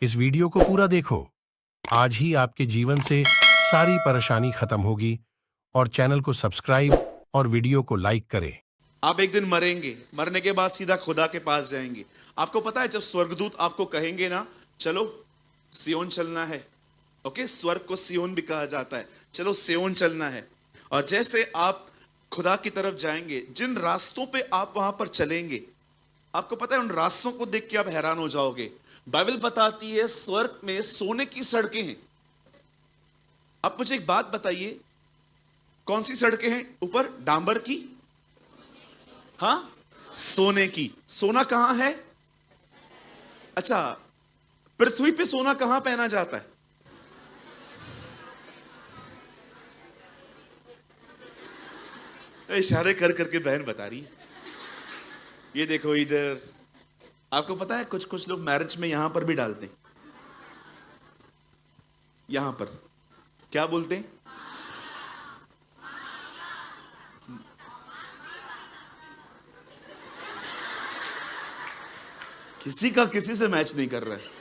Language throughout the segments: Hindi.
इस वीडियो को पूरा देखो। आज ही आपके जीवन से सारी परेशानी खत्म होगी। और चैनल को सब्सक्राइब और वीडियो को लाइक करें। आप एक दिन मरेंगे, मरने के बाद सीधा खुदा के पास जाएंगे। आपको पता है, जब स्वर्गदूत आपको कहेंगे ना, चलो सियोन चलना है। ओके, स्वर्ग को सियोन भी कहा जाता है। चलो सियोन चलना है। और जैसे आप खुदा की तरफ जाएंगे, जिन रास्तों पे आप वहां पर चलेंगे, आपको पता है उन रास्तों को देख के आप हैरान हो जाओगे। बाइबल बताती है स्वर्ग में सोने की सड़कें हैं। आप मुझे एक बात बताइए, कौन सी सड़कें हैं? ऊपर डांबर की, हाँ, सोने की। सोना कहां है? अच्छा, पृथ्वी पे सोना कहां पहना जाता है? इशारे कर करके बहन बता रही है। ये देखो इधर। आपको पता है कुछ कुछ लोग मैरिज में यहां पर भी डालते हैं। यहां पर क्या बोलते हैं? किसी का किसी से मैच नहीं कर रहा है।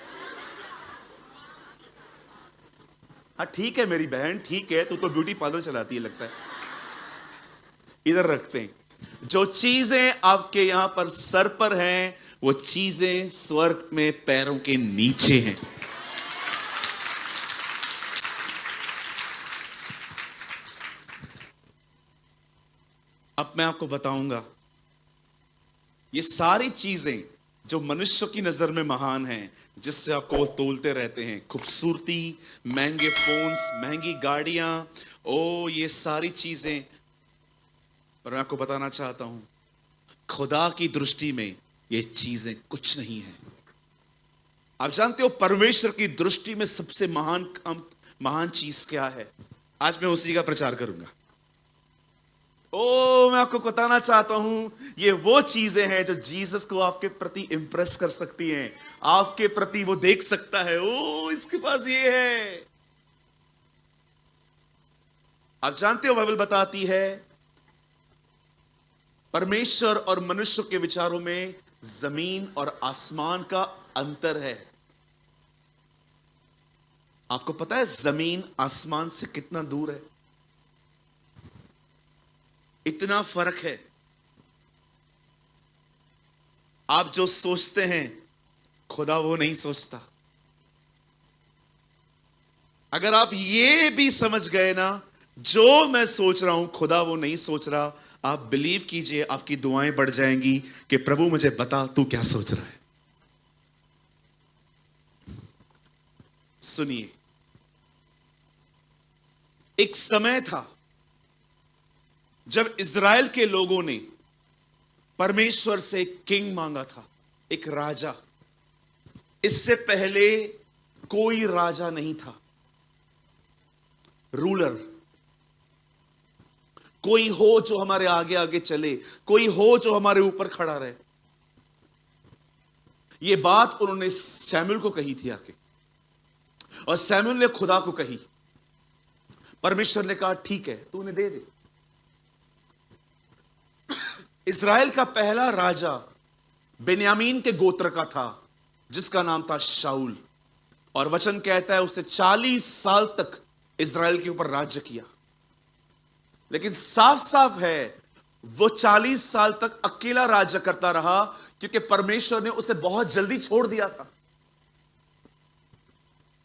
हाँ ठीक है मेरी बहन, ठीक है, तू तो ब्यूटी पार्लर चलाती है लगता है। इधर रखते हैं। जो चीजें आपके यहां पर सर पर हैं, वो चीजें स्वर्ग में पैरों के नीचे हैं। अब मैं आपको बताऊंगा, ये सारी चीजें जो मनुष्य की नजर में महान हैं, जिससे आपको वो तोलते रहते हैं, खूबसूरती, महंगे फोन्स, महंगी गाड़ियां, ओ ये सारी चीजें, और मैं आपको बताना चाहता हूं, खुदा की दृष्टि में ये चीजें कुछ नहीं है। आप जानते हो परमेश्वर की दृष्टि में सबसे महान काम, महान चीज क्या है? आज मैं उसी का प्रचार करूंगा। ओ मैं आपको बताना चाहता हूं, ये वो चीजें हैं जो जीसस को आपके प्रति इंप्रेस कर सकती हैं। आपके प्रति वो देख सकता है, ओ इसके पास ये है। आप जानते हो बाइबल बताती है परमेश्वर और मनुष्य के विचारों में जमीन और आसमान का अंतर है। आपको पता है जमीन आसमान से कितना दूर है? इतना फर्क है। आप जो सोचते हैं खुदा वो नहीं सोचता। अगर आप ये भी समझ गए ना, जो मैं सोच रहा हूं खुदा वो नहीं सोच रहा, आप बिलीव कीजिए आपकी दुआएं बढ़ जाएंगी कि प्रभु मुझे बता तू क्या सोच रहा है। सुनिए, एक समय था जब इज़राइल के लोगों ने परमेश्वर से एक किंग मांगा था, एक राजा। इससे पहले कोई राजा नहीं था, रूलर। कोई हो जो हमारे आगे आगे चले, कोई हो जो हमारे ऊपर खड़ा रहे। यह बात उन्होंने सैमुएल को कही थी आके, और सैमुएल ने खुदा को कही। परमेश्वर ने कहा ठीक है, तू उन्हें दे दे। इज़राइल का पहला राजा बेन्यामीन के गोत्र का था, जिसका नाम था शाऊल। और वचन कहता है उसने 40 साल तक इज़राइल के ऊपर राज्य किया। लेकिन साफ साफ है वो 40 साल तक अकेला राज्य करता रहा, क्योंकि परमेश्वर ने उसे बहुत जल्दी छोड़ दिया था।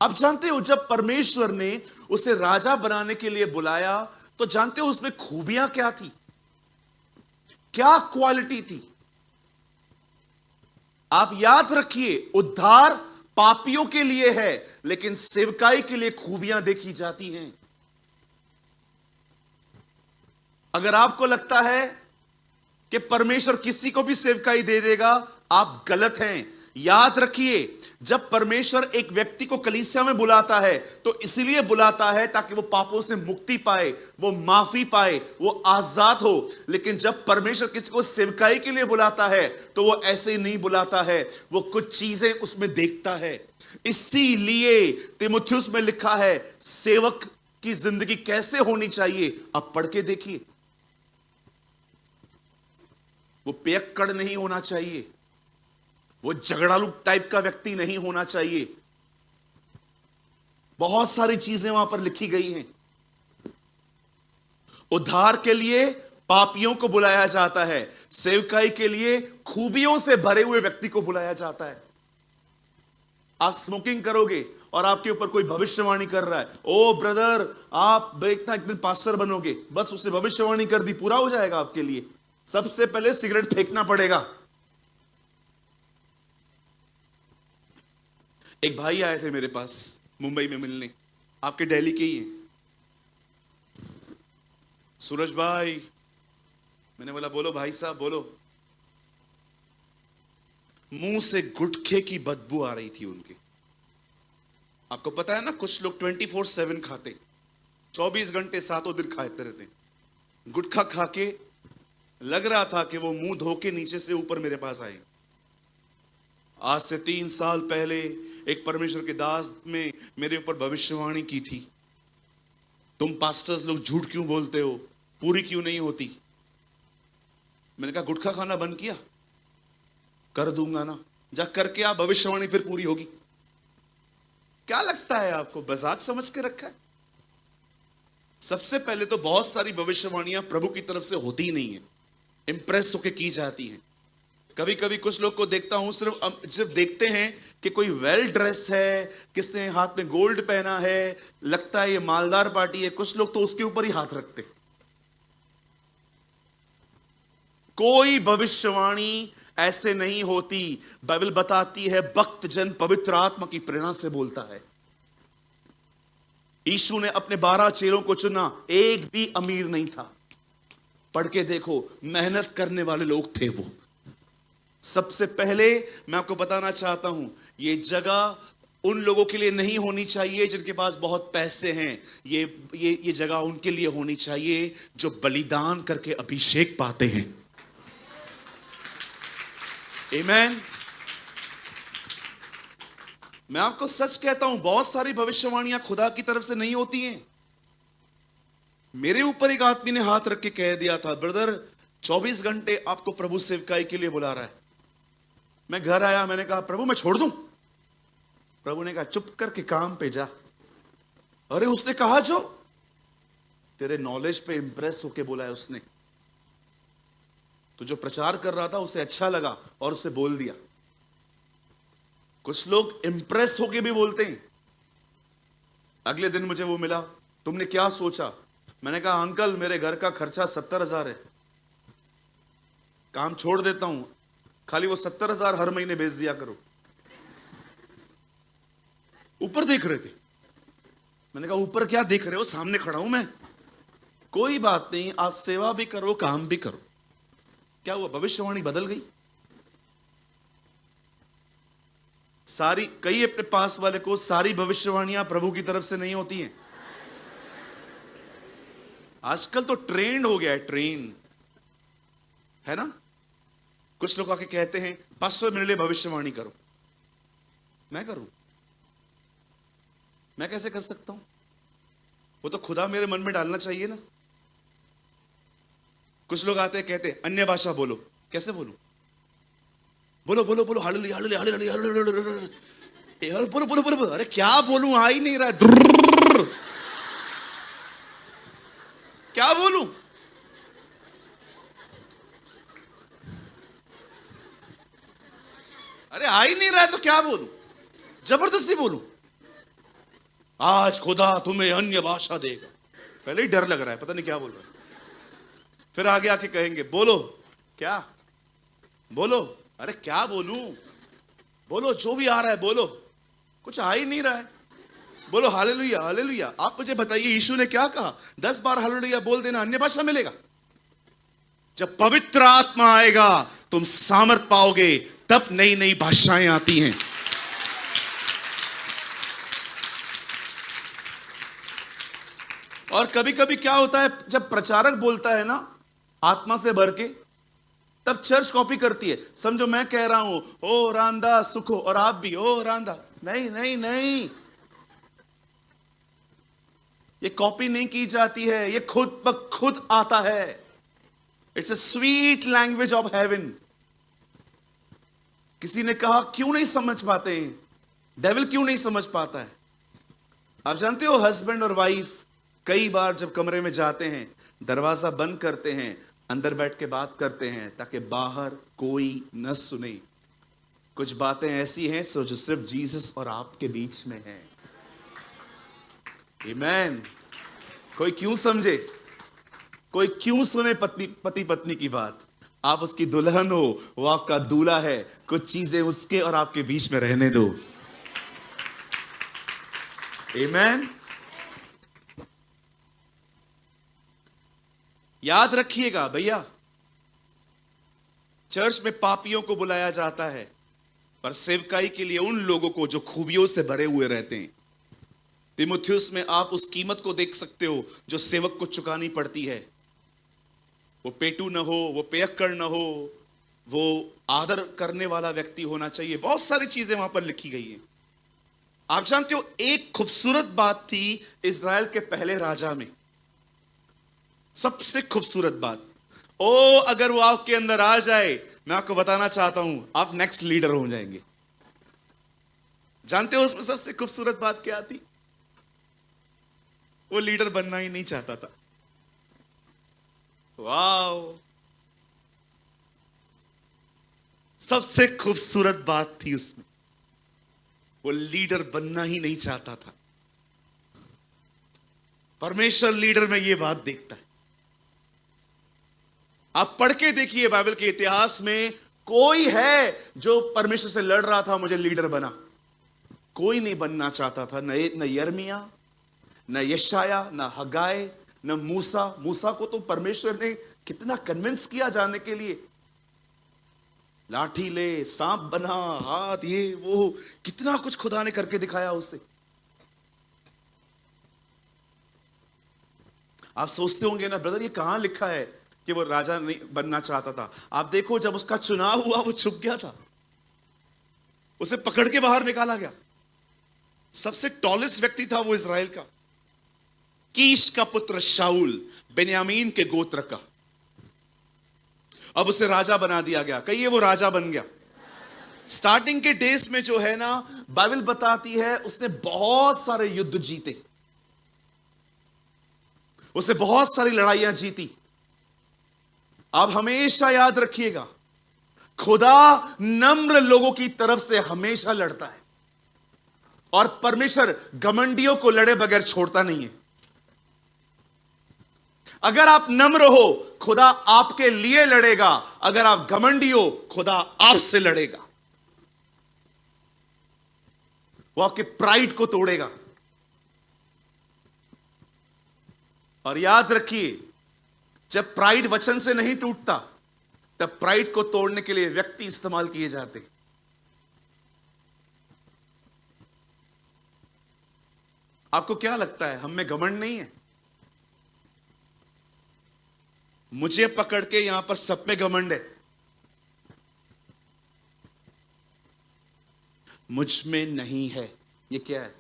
आप जानते हो जब परमेश्वर ने उसे राजा बनाने के लिए बुलाया, तो जानते हो उसमें खूबियां क्या थी, क्या क्वालिटी थी? आप याद रखिए, उद्धार पापियों के लिए है, लेकिन सेवकाई के लिए खूबियां देखी जाती हैं। अगर आपको लगता है कि परमेश्वर किसी को भी सेवकाई दे देगा, आप गलत हैं। याद रखिए, जब परमेश्वर एक व्यक्ति को कलीसिया में बुलाता है, तो इसलिए बुलाता है ताकि वो पापों से मुक्ति पाए, वो माफी पाए, वो आजाद हो। लेकिन जब परमेश्वर किसी को सेवकाई के लिए बुलाता है, तो वो ऐसे ही नहीं बुलाता है, वो कुछ चीजें उसमें देखता है। इसीलिए तीमुथियुस में लिखा है सेवक की जिंदगी कैसे होनी चाहिए, आप पढ़ के देखिए। वो पियक्कड़ नहीं होना चाहिए, वो झगड़ालू टाइप का व्यक्ति नहीं होना चाहिए, बहुत सारी चीजें वहां पर लिखी गई हैं। उद्धार के लिए पापियों को बुलाया जाता है, सेवकाई के लिए खूबियों से भरे हुए व्यक्ति को बुलाया जाता है। आप स्मोकिंग करोगे और आपके ऊपर कोई भविष्यवाणी कर रहा है, ओ ब्रदर आप देखना एक दिन पास्टर बनोगे, बस उसने भविष्यवाणी कर दी, पूरा हो जाएगा आपके लिए। सबसे पहले सिगरेट फेंकना पड़ेगा। एक भाई आए थे मेरे पास मुंबई में मिलने, आपके दिल्ली के ही हैं। सूरज भाई, मैंने बोला बोलो भाई साहब बोलो। मुंह से गुटखे की बदबू आ रही थी उनके। आपको पता है ना, कुछ लोग 24/7 खाते, 24 घंटे 7 दिन खाते रहते। गुटखा खा के लग रहा था कि वो मुंह धो के नीचे से ऊपर मेरे पास आए। आज से 3 साल पहले एक परमेश्वर के दास में मेरे ऊपर भविष्यवाणी की थी, तुम पास्टर्स लोग झूठ क्यों बोलते हो, पूरी क्यों नहीं होती। मैंने कहा गुटखा खाना बंद किया, कर दूंगा ना, जा करके आप, भविष्यवाणी फिर पूरी होगी। क्या लगता है आपको, मजाक समझ के रखा है? सबसे पहले तो बहुत सारी भविष्यवाणियां प्रभु की तरफ से होती ही नहीं है, इंप्रेस होके की जाती हैं। कभी कभी कुछ लोग को देखता हूं, सिर्फ देखते हैं कि कोई वेल ड्रेस है, किसने हाथ में गोल्ड पहना है, लगता है ये मालदार पार्टी है, कुछ लोग तो उसके ऊपर ही हाथ रखते। कोई भविष्यवाणी ऐसे नहीं होती। बाइबल बताती है भक्त जन पवित्र आत्मा की प्रेरणा से बोलता है। यीशु ने अपने 12 चेलों को चुना, एक भी अमीर नहीं था। पढ़ के देखो, मेहनत करने वाले लोग थे वो। सबसे पहले मैं आपको बताना चाहता हूं, ये जगह उन लोगों के लिए नहीं होनी चाहिए जिनके पास बहुत पैसे हैं। ये जगह उनके लिए होनी चाहिए जो बलिदान करके अभिषेक पाते हैं। आमीन। मैं आपको सच कहता हूं, बहुत सारी भविष्यवाणियां खुदा की तरफ से नहीं होती हैं। मेरे ऊपर एक आदमी ने हाथ रख के कह दिया था, ब्रदर 24 घंटे आपको प्रभु सेवकाई के लिए बुला रहा है। मैं घर आया, मैंने कहा प्रभु मैं छोड़ दूं? प्रभु ने कहा चुप करके काम पे जा। अरे उसने कहा जो तेरे नॉलेज पे इंप्रेस होके बोला है उसने, तो जो प्रचार कर रहा था उसे अच्छा लगा और उसे बोल दिया। कुछ लोग इंप्रेस होके भी बोलते हैं। अगले दिन मुझे वो मिला, तुमने क्या सोचा? मैंने कहा अंकल मेरे घर का खर्चा 70,000 है, काम छोड़ देता हूं, खाली वो 70,000 हर महीने भेज दिया करो। ऊपर देख रहे थे। मैंने कहा ऊपर क्या देख रहे हो, सामने खड़ा हूं मैं। कोई बात नहीं, आप सेवा भी करो काम भी करो। क्या हुआ, भविष्यवाणी बदल गई। सारी, कई अपने पास वाले को, सारी भविष्यवाणियां प्रभु की तरफ से नहीं होती हैं। आजकल तो ट्रेंड हो गया है, ट्रेंड है ना। कुछ लोग आके कहते हैं पास्टर मेरे लिए भविष्यवाणी करो। मैं करूं? मैं कैसे कर सकता हूं? वो तो खुदा मेरे मन में डालना चाहिए ना। कुछ लोग आते हैं कहते हैं अन्य भाषा बोलो। कैसे बोलूं? बोलो बोलो बोलो, हालेलुया हालेलुया हालेलुया हालेलुया, बोलो बोलो बोलो। अरे क्या बोलूं, आ ही नहीं रहा। क्या बोलूं? अरे आ ही नहीं रहा है तो क्या बोलूं? जबरदस्ती बोलूं? आज खुदा तुम्हें अन्य भाषा देगा। पहले ही डर लग रहा है, पता नहीं क्या बोल रहा है। फिर आगे आके कहेंगे बोलो। क्या बोलो? अरे क्या बोलूं? बोलो, जो भी आ रहा है बोलो। कुछ आ ही नहीं रहा है। बोलो हालेलुया हालेलुया। आप मुझे बताइए यीशु ने क्या कहा? 10 बार हालेलुया बोल देना, अन्य भाषा मिलेगा। जब पवित्र आत्मा आएगा तुम सामर्थ पाओगे, तब नई नई भाषाएं आती हैं। और कभी कभी क्या होता है, जब प्रचारक बोलता है ना आत्मा से भर के, तब चर्च कॉपी करती है। समझो मैं कह रहा हूं ओ रांदा सुखो, और आप भी ओ रांदा। नहीं नहीं नहीं, ये कॉपी नहीं की जाती है, ये खुद ब खुद आता है। It's a sweet language of haven. किसी ने कहा क्यों नहीं समझ पाते हैं, डेविल क्यों नहीं समझ पाता है? आप जानते हो हस्बैंड और वाइफ कई बार जब कमरे में जाते हैं दरवाजा बंद करते हैं, अंदर बैठ के बात करते हैं ताकि बाहर कोई न सुने। कुछ बातें ऐसी हैं सो जो सिर्फ जीसस और आपके बीच में है। आमीन। कोई क्यों समझे, कोई क्यों सुने पति पत्नी की बात? आप उसकी दुल्हन हो, वो आपका दूल्हा है। कुछ चीजें उसके और आपके बीच में रहने दो। आमीन। याद रखिएगा भैया, चर्च में पापियों को बुलाया जाता है पर सेवकाई के लिए उन लोगों को जो खूबियों से भरे हुए रहते हैं। तीमुथियुस में आप उस कीमत को देख सकते हो जो सेवक को चुकानी पड़ती है। वो पेटू न हो, वो पियक्कड़ न हो, वो आदर करने वाला व्यक्ति होना चाहिए। बहुत सारी चीजें वहां पर लिखी गई हैं। आप जानते हो एक खूबसूरत बात थी इजराइल के पहले राजा में, सबसे खूबसूरत बात। ओ अगर वो आपके अंदर आ जाए, मैं आपको बताना चाहता हूं आप नेक्स्ट लीडर हो जाएंगे। जानते हो उसमें सबसे खूबसूरत बात क्या थी? वो लीडर बनना ही नहीं चाहता था। वाओ, सबसे खूबसूरत बात थी उसमें, वो लीडर बनना ही नहीं चाहता था। परमेश्वर लीडर में ये बात देखता है। आप पढ़ के देखिए बाइबल के इतिहास में, कोई है जो परमेश्वर से लड़ रहा था मुझे लीडर बना? कोई नहीं बनना चाहता था। न यर्मिया, न यशाया, न हगाय, न मूसा। मूसा को तो परमेश्वर ने कितना कन्विंस किया जाने के लिए, लाठी ले, सांप बना, हाथ ये वो, कितना कुछ खुदा ने करके दिखाया उसे। आप सोचते होंगे ना ब्रदर ये कहां लिखा है कि वो राजा नहीं बनना चाहता था? आप देखो जब उसका चुनाव हुआ वो छुप गया था, उसे पकड़ के बाहर निकाला गया। सबसे टॉलेस्ट व्यक्ति था वो इजराइल का, कीश का पुत्र शाऊल, बेन्यामीन के गोत्र का। अब उसे राजा बना दिया गया। कहिए वो राजा बन गया। स्टार्टिंग के डेज में जो है ना, बाइबल बताती है उसने बहुत सारे युद्ध जीते, उसे बहुत सारी लड़ाइयां जीती। आप हमेशा याद रखिएगा, खुदा नम्र लोगों की तरफ से हमेशा लड़ता है और परमेश्वर घमंडियों को लड़े बगैर छोड़ता नहीं है। अगर आप नम्र हो खुदा आपके लिए लड़ेगा, अगर आप घमंडी हो खुदा आपसे लड़ेगा। वो आपके प्राइड को तोड़ेगा। और याद रखिए, जब प्राइड वचन से नहीं टूटता तब प्राइड को तोड़ने के लिए व्यक्ति इस्तेमाल किए जाते। आपको क्या लगता है हम में घमंड नहीं है? मुझे पकड़ के यहां पर सब में घमंड है, मुझ में नहीं है। ये क्या है?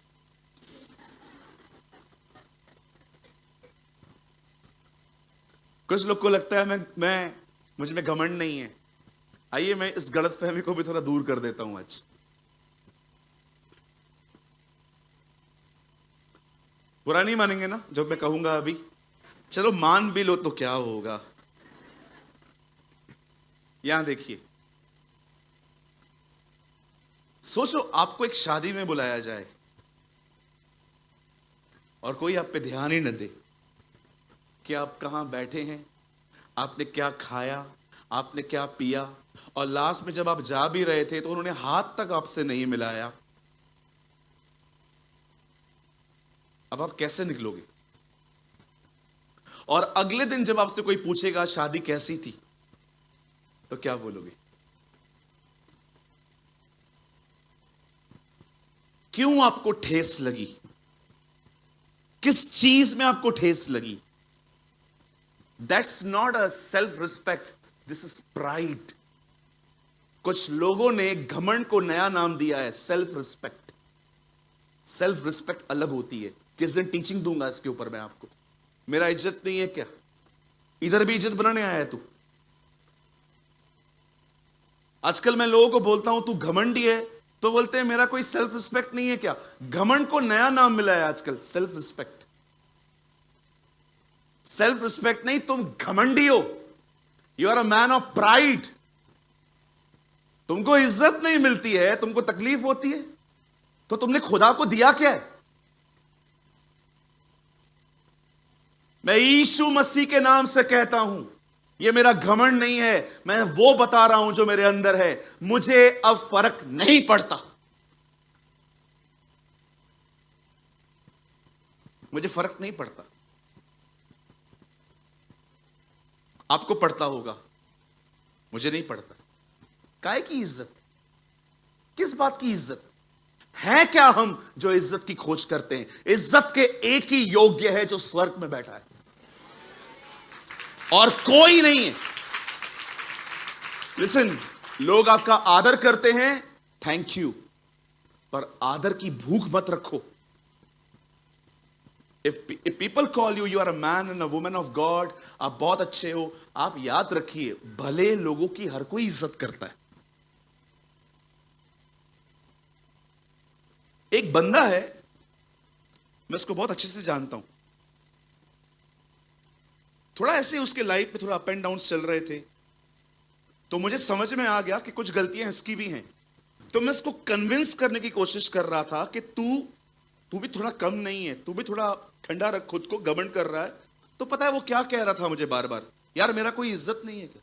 कुछ लोग को लगता है मैं मुझ में घमंड नहीं है। आइए मैं इस गलतफहमी को भी थोड़ा दूर कर देता हूं आज। बुरा नहीं मानेंगे ना जब मैं कहूंगा अभी? चलो मान भी लो तो क्या होगा। यहां देखिए, सोचो आपको एक शादी में बुलाया जाए और कोई आप पे ध्यान ही न दे कि आप कहां बैठे हैं, आपने क्या खाया, आपने क्या पिया, और लास्ट में जब आप जा भी रहे थे तो उन्होंने हाथ तक आपसे नहीं मिलाया। अब आप कैसे निकलोगे? और अगले दिन जब आपसे कोई पूछेगा शादी कैसी थी तो क्या बोलोगे? क्यों आपको ठेस लगी? किस चीज में आपको ठेस लगी? That's not a self respect, this is pride. कुछ लोगों ने घमंड को नया नाम दिया है सेल्फ रिस्पेक्ट। सेल्फ रिस्पेक्ट अलग होती है। किस दिन टीचिंग दूंगा इसके ऊपर मैं आपको। मेरा इज्जत नहीं है क्या? इधर भी इज्जत बनाने आया है तू? आजकल मैं लोगों को बोलता हूं तू घमंडी है, तो बोलते हैं मेरा कोई सेल्फ रिस्पेक्ट नहीं है क्या? घमंड को नया नाम मिला है आजकल, सेल्फ रिस्पेक्ट। सेल्फ रिस्पेक्ट नहीं, तुम घमंडी हो। You are a man of pride. तुमको इज्जत नहीं मिलती है, तुमको तकलीफ होती है, तो तुमने खुदा को दिया क्या है? मैं यीशु मसीह के नाम से कहता हूं, यह मेरा घमंड नहीं है, मैं वो बता रहा हूं जो मेरे अंदर है। मुझे अब फर्क नहीं पड़ता, मुझे फर्क नहीं पड़ता। आपको पड़ता होगा, मुझे नहीं पड़ता। काहे की इज्जत? किस बात की इज्जत है? क्या हम जो इज्जत की खोज करते हैं? इज्जत के एक ही योग्य है जो स्वर्ग में बैठा है, और कोई नहीं है। लिसन, लोग आपका आदर करते हैं, थैंक यू, पर आदर की भूख मत रखो। If people call you, you are a man and a woman of God, आप बहुत अच्छे हो, आप याद रखिए, भले लोगों की हर कोई इज्जत करता है। एक बंदा है, मैं उसको बहुत अच्छे से जानता हूं। थोड़ा ऐसे उसके लाइफ में थोड़ा अप एंड डाउन चल रहे थे, तो मुझे समझ में आ गया कि कुछ गलतियां इसकी भी हैं। तो मैं इसको कन्विंस करने की कोशिश कर रहा था कि तू भी थोड़ा कम नहीं है, तू भी थोड़ा ठंडा रख खुद को, घमंड कर रहा है। तो पता है वो क्या कह रहा था मुझे बार बार? यार मेरा कोई इज्जत नहीं है क्या?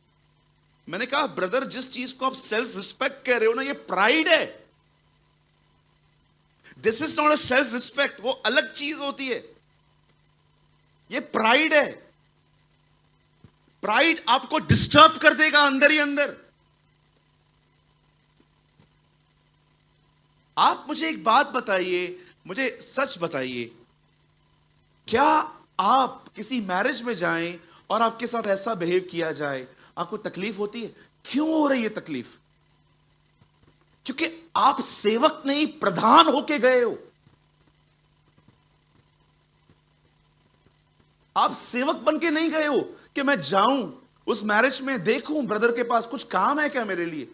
मैंने कहा ब्रदर, जिस चीज को आप सेल्फ रिस्पेक्ट कह रहे हो ना, ये प्राइड है। This is not a self respect, वो अलग चीज होती है, ये प्राइड है। प्राइड आपको डिस्टर्ब कर देगा अंदर ही अंदर। आप मुझे एक बात बताइए, मुझे सच बताइए, क्या आप किसी मैरिज में जाएं और आपके साथ ऐसा बिहेव किया जाए, आपको तकलीफ होती है? क्यों हो रही है तकलीफ? क्योंकि आप सेवक नहीं, प्रधान होके गए हो। आप सेवक बन के नहीं गए हो कि मैं जाऊं उस मैरिज में, देखूं ब्रदर के पास कुछ काम है क्या मेरे लिए।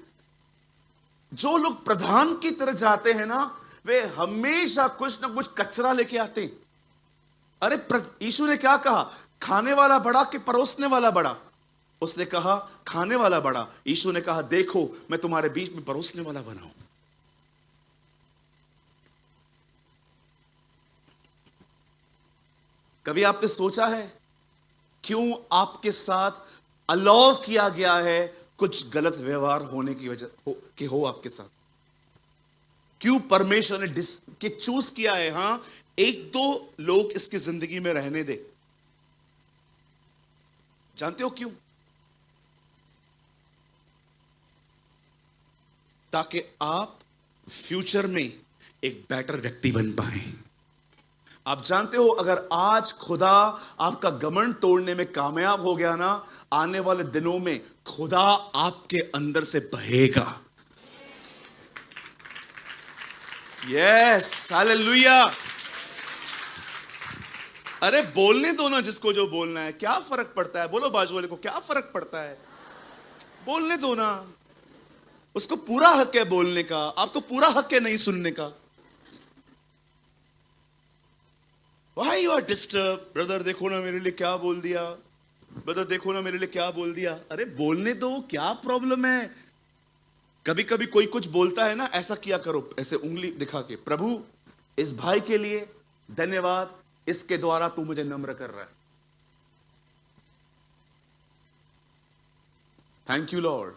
जो लोग प्रधान की तरह जाते हैं ना, वे हमेशा कुछ ना कुछ कचरा लेके आते हैं। अरे यीशु ने क्या कहा? खाने वाला बड़ा कि परोसने वाला बड़ा? उसने कहा खाने वाला बड़ा। यीशु ने कहा देखो मैं तुम्हारे बीच में परोसने वाला बना हूं। कभी आपने सोचा है क्यों आपके साथ अलाउ किया गया है कुछ गलत व्यवहार होने की वजह हो आपके साथ? क्यों परमेश्वर ने चूज किया है? हां, एक दो लोग इसकी जिंदगी में रहने दे। जानते हो क्यों? ताकि आप फ्यूचर में एक बेटर व्यक्ति बन पाए। आप जानते हो, अगर आज खुदा आपका घमंड तोड़ने में कामयाब हो गया ना, आने वाले दिनों में खुदा आपके अंदर से बहेगा। Yes, hallelujah. अरे बोलने दो ना जिसको जो बोलना है, क्या फर्क पड़ता है? बोलो बाजू वाले को, क्या फर्क पड़ता है? बोलने दो ना, उसको पूरा हक है बोलने का, आपको पूरा हक है नहीं सुनने का। Why you are disturbed? Brother देखो ना मेरे लिए क्या बोल दिया, ब्रदर देखो ना मेरे लिए क्या बोल दिया। अरे बोलने दो, क्या प्रॉब्लम है? कभी कभी कोई कुछ बोलता है ना, ऐसा किया करो, ऐसे उंगली दिखा के, प्रभु इस भाई के लिए धन्यवाद, इसके द्वारा तू मुझे नम्र कर रहा है। Thank you Lord,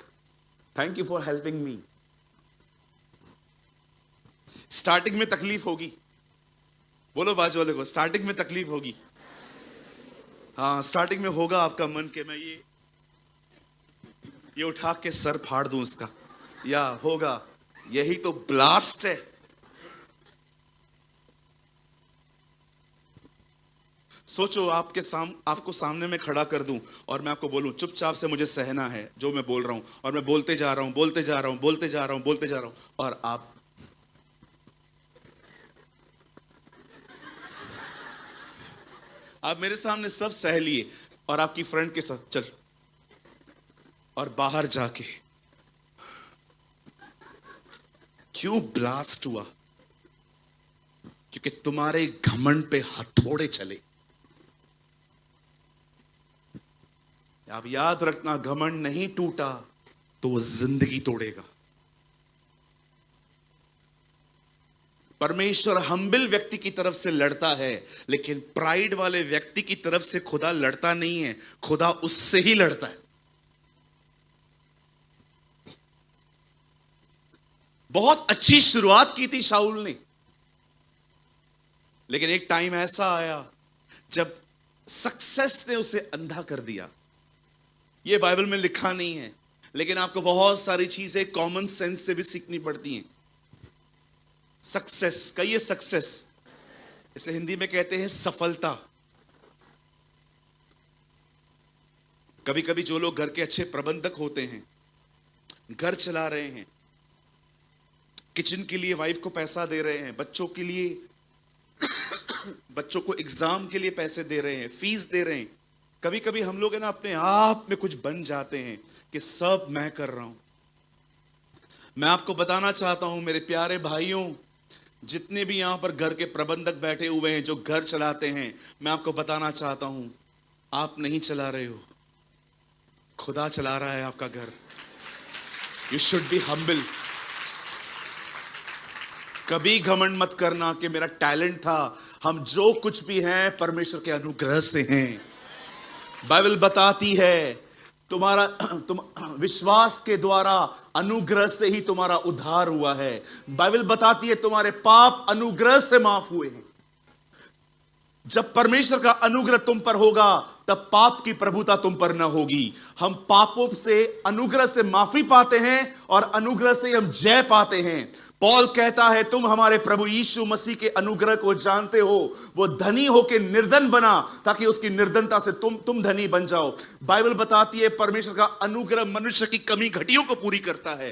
thank you for helping me. Starting में तकलीफ होगी, बोलो बाजू वाले को, स्टार्टिंग में तकलीफ होगी। हाँ, स्टार्टिंग में होगा आपका मन के मैं ये उठा के सर फाड़ दूं इसका, या होगा यही तो ब्लास्ट है। सोचो आपको सामने में खड़ा कर दूं और मैं आपको बोलूं चुपचाप से मुझे सहना है जो मैं बोल रहा हूं, और मैं बोलते जा रहा हूं, बोलते जा रहा हूं, बोलते जा रहा हूं, बोलते जा रहा हूं, और आप मेरे सामने सब सह लिए और आपकी फ्रेंड के साथ चल, और बाहर जाके क्यों ब्लास्ट हुआ? क्योंकि तुम्हारे घमंड पे हथौड़े चले। आप याद रखना, घमंड नहीं टूटा तो वो जिंदगी तोड़ेगा। परमेश्वर हम्बिल व्यक्ति की तरफ से लड़ता है, लेकिन प्राइड वाले व्यक्ति की तरफ से खुदा लड़ता नहीं है, खुदा उससे ही लड़ता है। बहुत अच्छी शुरुआत की थी शाऊल ने, लेकिन एक टाइम ऐसा आया जब सक्सेस ने उसे अंधा कर दिया। यह बाइबल में लिखा नहीं है, लेकिन आपको बहुत सारी चीजें कॉमन सेंस से भी सीखनी पड़ती हैं। सक्सेस, कहिए सक्सेस। इसे हिंदी में कहते हैं सफलता। कभी कभी जो लोग घर के अच्छे प्रबंधक होते हैं, घर चला रहे हैं, किचन के लिए वाइफ को पैसा दे रहे हैं, बच्चों के लिए बच्चों को एग्जाम के लिए पैसे दे रहे हैं, फीस दे रहे हैं, कभी कभी हम लोग है ना अपने आप में कुछ बन जाते हैं कि सब मैं कर रहा हूं। मैं आपको बताना चाहता हूं मेरे प्यारे भाइयों, जितने भी यहां पर घर के प्रबंधक बैठे हुए हैं जो घर चलाते हैं, मैं आपको बताना चाहता हूं आप नहीं चला रहे हो, खुदा चला रहा है आपका घर। You should be humble. कभी घमंड मत करना कि मेरा टैलेंट था। हम जो कुछ भी हैं परमेश्वर के अनुग्रह से हैं। बाइबल बताती है तुम विश्वास के द्वारा अनुग्रह से ही तुम्हारा उद्धार हुआ है। बाइबल बताती है तुम्हारे पाप अनुग्रह से माफ हुए हैं। जब परमेश्वर का अनुग्रह तुम पर होगा तब पाप की प्रभुता तुम पर न होगी। हम पापों से अनुग्रह से माफी पाते हैं और अनुग्रह से हम जय पाते हैं। पौल कहता है तुम हमारे प्रभु यीशु मसीह के अनुग्रह को जानते हो, वो धनी होकर निर्धन बना ताकि उसकी निर्धनता से तुम धनी बन जाओ। बाइबल बताती है परमेश्वर का अनुग्रह मनुष्य की कमी घटियों को पूरी करता है।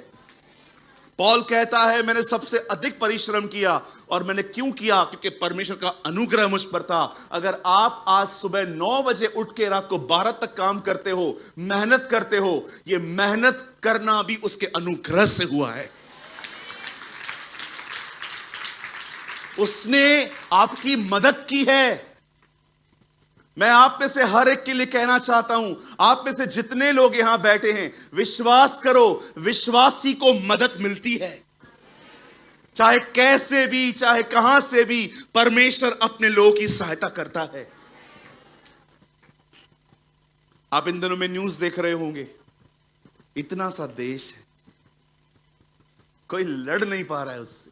पौल कहता है मैंने सबसे अधिक परिश्रम किया, और मैंने क्यों किया? क्योंकि परमेश्वर का अनुग्रह मुझ पर था। अगर आप आज सुबह 9 बजे उठ के रात को 12 तक काम करते हो, मेहनत करते हो, यह मेहनत करना भी उसके अनुग्रह से हुआ है। उसने आपकी मदद की है। मैं आप में से हर एक के लिए कहना चाहता हूं, आप में से जितने लोग यहां बैठे हैं, विश्वास करो, विश्वासी को मदद मिलती है। चाहे कैसे भी, चाहे कहां से भी, परमेश्वर अपने लोगों की सहायता करता है। आप इन दिनों में न्यूज देख रहे होंगे, इतना सा देश है, कोई लड़ नहीं पा रहा है उससे।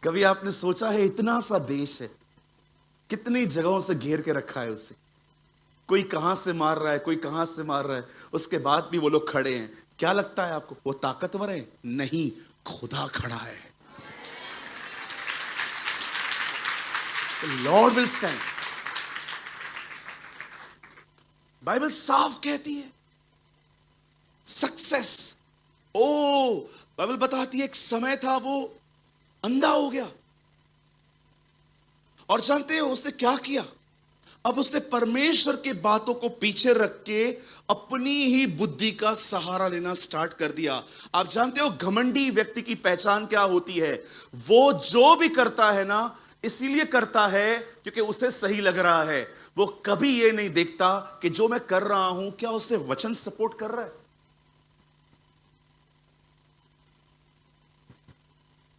कभी आपने सोचा है इतना सा देश है, कितनी जगहों से घेर के रखा है उसे, कोई कहां से मार रहा है, कोई कहां से मार रहा है, उसके बाद भी वो लोग खड़े हैं। क्या लगता है आपको वो ताकतवर है? नहीं, खुदा खड़ा है। Lord will stand. बाइबल साफ कहती है सक्सेस। बाइबल बताती है एक समय था वो अंधा हो गया, और जानते हो उसने क्या किया? अब उसने परमेश्वर के बातों को पीछे रख के अपनी ही बुद्धि का सहारा लेना स्टार्ट कर दिया। आप जानते हो घमंडी व्यक्ति की पहचान क्या होती है? वो जो भी करता है ना, इसीलिए करता है क्योंकि उसे सही लग रहा है। वो कभी ये नहीं देखता कि जो मैं कर रहा हूं क्या उसे वचन सपोर्ट कर रहा है।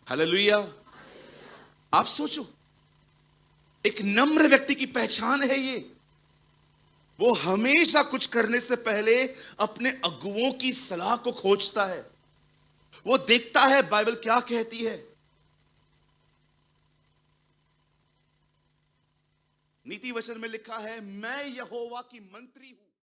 हालेलुया। आप सोचो, एक नम्र व्यक्ति की पहचान है ये। वो हमेशा कुछ करने से पहले अपने अगुओं की सलाह को खोजता है। वो देखता है बाइबल क्या कहती है। नीति वचन में लिखा है, मैं यहोवा की मंत्री हूं।